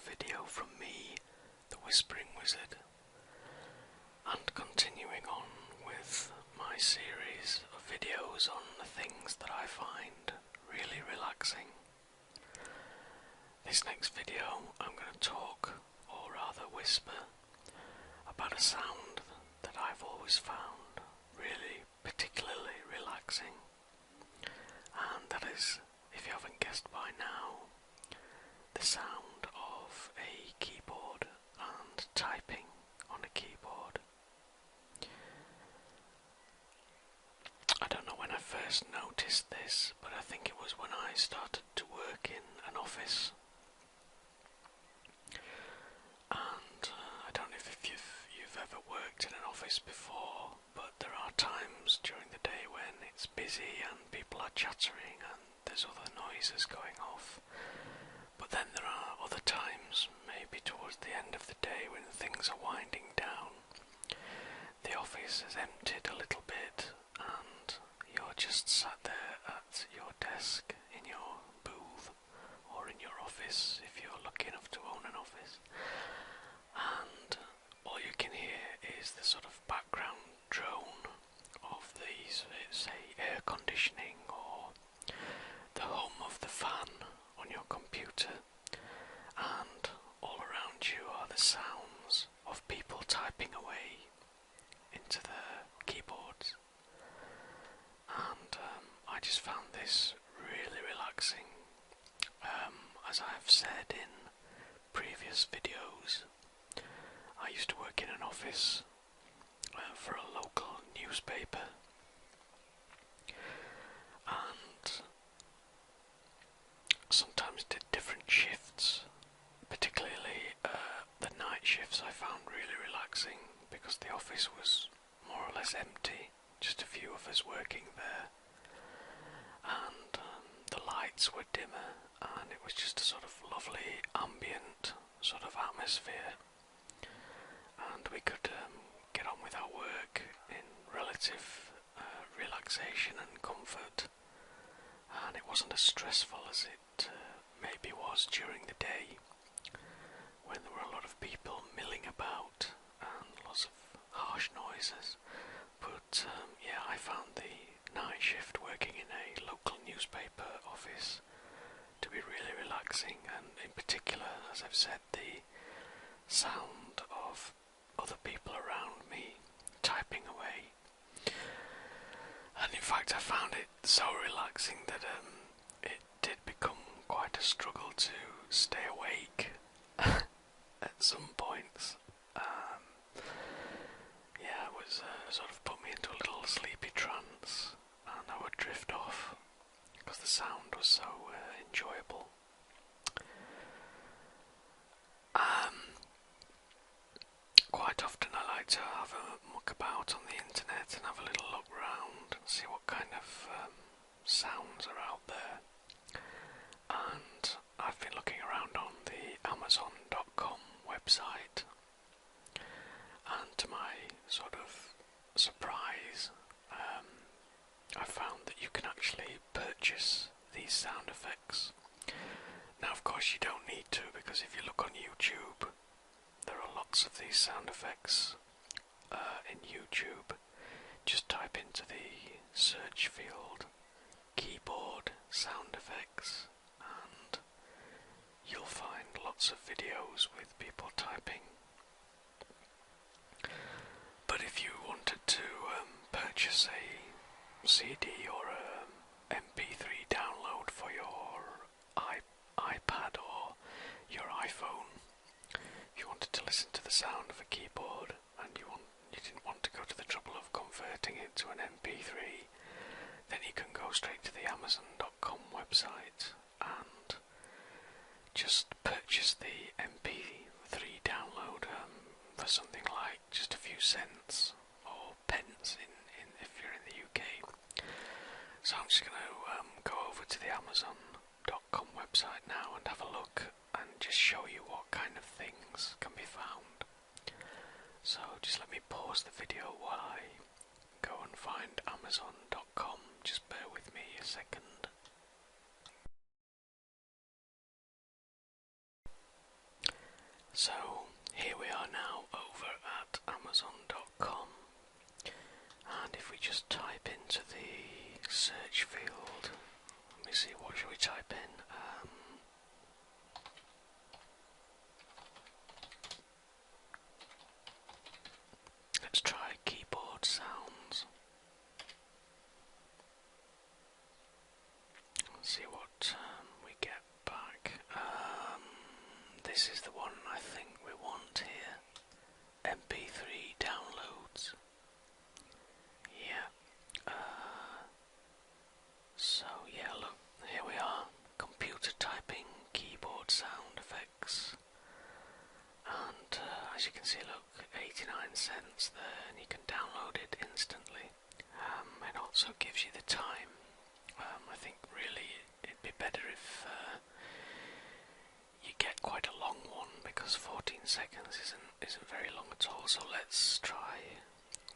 video from me, the Whispering Wizard, and continuing on with my series of videos on the things that I find really relaxing. This next video I'm going to talk, or rather whisper, about a sound that I've always found really particularly relaxing, and that is, if you haven't guessed by now, the sound of a keyboard and typing on a keyboard. I don't know when I first noticed this, but I think it was when I started to work in an office. And I don't know if you've ever worked in an office before, but there are times during the day when it's busy and people are chattering and there's other noises going off. But then there are other times, maybe towards the end of the day when things are winding down, the office is emptied a little bit and you're just sat there at your desk in your booth or in your office if you're lucky enough to own an office, and all you can hear is the sort of background drone of these, say, air conditioning or the hum of the fan on your computer, and all around you are the sounds of people typing away into their keyboards. And I just found this really relaxing. As I have said in previous videos, I used to work in an office for a local newspaper, and sometimes did different shifts. Particularly the night shifts I found really relaxing because the office was more or less empty, just a few of us working there, and the lights were dimmer and it was just a sort of lovely ambient sort of atmosphere, and we could get on with our work in relative relaxation and comfort, and it wasn't as stressful as it maybe was during the day when there were a lot of people milling about and lots of harsh noises. But yeah, I found the night shift working in a local newspaper office to be really relaxing, and in particular, as I've said, the sound of other people around me typing away. And in fact I found it so relaxing that it did become quite a struggle to stay awake at some points. Yeah, it was sort of put me into a little sleepy trance, and I would drift off because the sound was so enjoyable. Quite often I like to have a muck about on the internet and have a little look round and see what kind of sounds are out there. And I've been looking around on the Amazon.com website, and to my sort of surprise, I found that you can actually purchase these sound effects. Now of course you don't need to, because if you look on YouTube, there are lots of these sound effects in YouTube. Just type into the search field keyboard sound effects and you'll find lots of videos with people typing. But if you wanted to purchase a CD or a MP3 download for your iPad or your iPhone, if you wanted to listen to the sound of a keyboard and you didn't want to go to the trouble of converting it to an MP3, then you can go straight to the Amazon.com website and just purchase the MP3 download for something like just a few cents or pence if you're in the UK. So I'm just going to go over to the Amazon.com website now and have a look and just show you what kind of things can be found. So just let me pause the video while I go and find Amazon.com. Just bear with me a second. type in? Let's try keyboard sounds. Let's see what we get back. This is the one I think we want here. MP3 downloads. Yeah. So yeah, look, here we are. Computer typing, keyboard sound effects. And as you can see, look, 89 cents there, and you can download it instantly. It also gives you the time. I think really it'd be better if you get quite a long one, because 14 seconds isn't very long at all. So let's try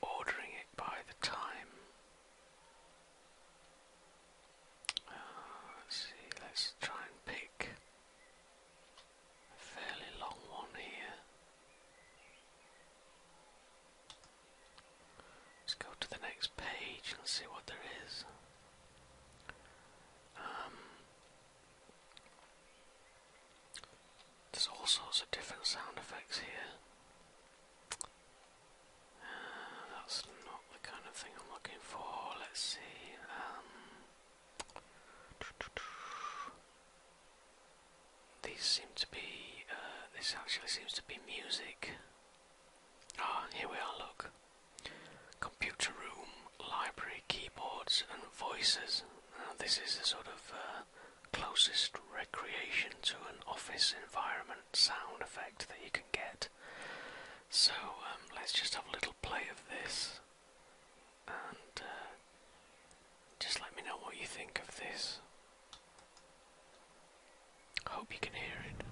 ordering it by the time. Let's see, let's try and pick a fairly long one here. Let's go to the next page and see what there is. There's all sorts of different sound effects here. That's not the kind of thing I'm looking for. Let's see. These seem to be. This actually seems to be music. Ah, here we are. Look. Computer room, library, keyboards, and voices. This is the sort of closest recreation to an office environment sound effect that you can get. So let's just have a little play of this, and just let me know what you think of this. Hope you can hear it.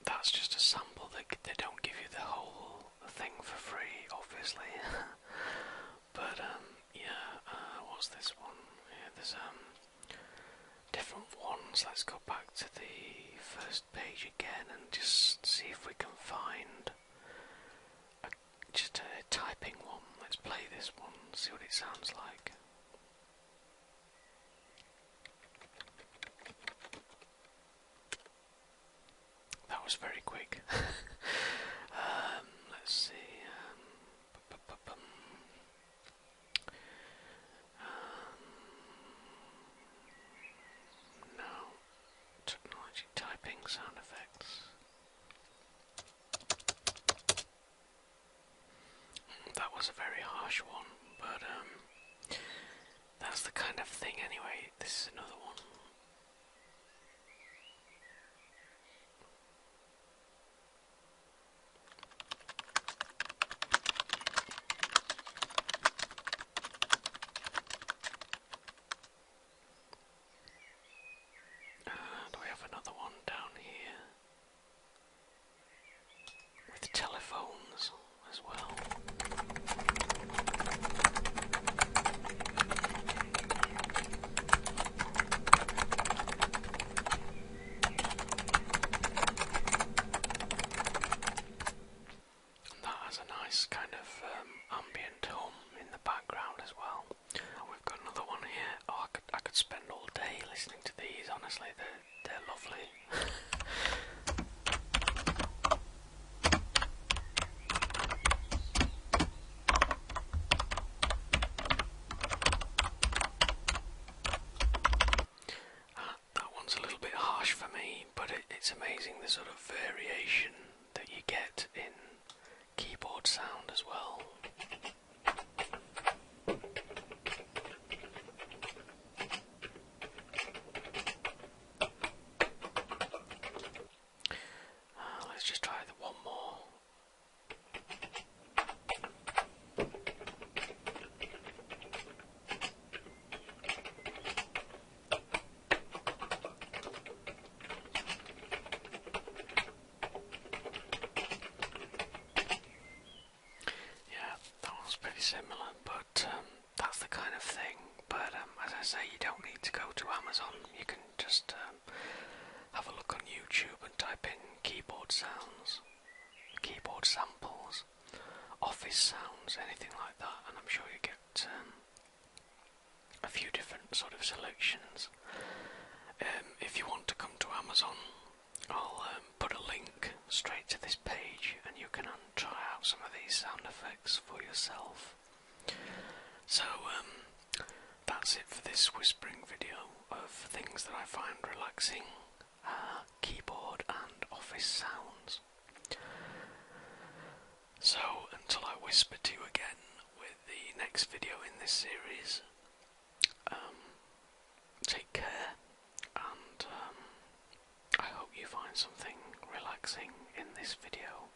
That's just a sample. They don't give you the whole thing for free, obviously. But yeah, what's this one? Yeah, there's different ones. Let's go back to the first page again and just see if we can find just a typing one. Let's play this one, see what it sounds like. That was very quick. Let's see. No. Technology typing sound effects. That was a very harsh one, but that's the kind of thing anyway. This is another one. Do we have another one down here? With telephones as well. And that has a nice kind of ambient hum in the background as well. And we've got another one here. Oh, I could spend all day listening to these, honestly, they're lovely. That one's a little bit harsh for me, but it's amazing the sort of variation that you get in keyboard sound as well. similar, but that's the kind of thing. But as I say, you don't need to go to Amazon. You can just have a look on YouTube and type in keyboard sounds, keyboard samples, office sounds, anything like that, and I'm sure you get a few different sort of selections. If you want to come to Amazon, I'll put a link straight to this page and you can try out some of these sound effects for yourself. So that's it for this whispering video of things that I find relaxing, keyboard and office sounds. So until I whisper to you again with the next video in this series, take care, and I hope you find something relaxing in this video.